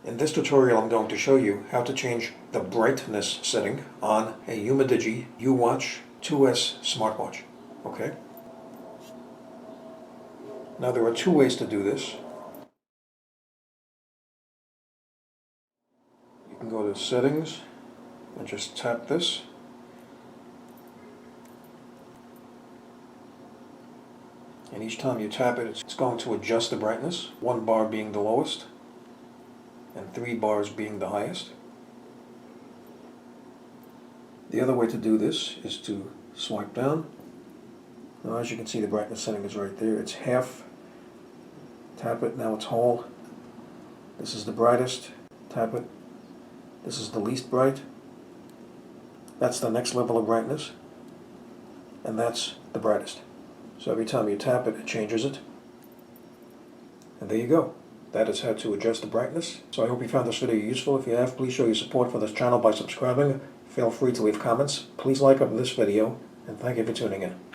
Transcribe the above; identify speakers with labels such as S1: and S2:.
S1: In this tutorial I'm going to show you how to change the brightness setting on a UMIDIGI Uwatch 2S smartwatch. Okay? Now there are two ways to do this. You can go to settings and just tap this. And each time you tap it, it's going to adjust the brightness, 1 bar being the lowest and 3 bars being the highest. The other way to do this is to swipe down. Now as you can see, the brightness setting is right there. It's half. Tap it, now it's whole. This is the brightest. Tap it. This is the least bright. That's the next level of brightness. And that's the brightest. So every time you tap it, it changes it. And there you go. That is how to adjust the brightness. So I hope you found this video useful. If you have, please show your support for this channel by subscribing. Feel free to leave comments. Please like up this video, and thank you for tuning in.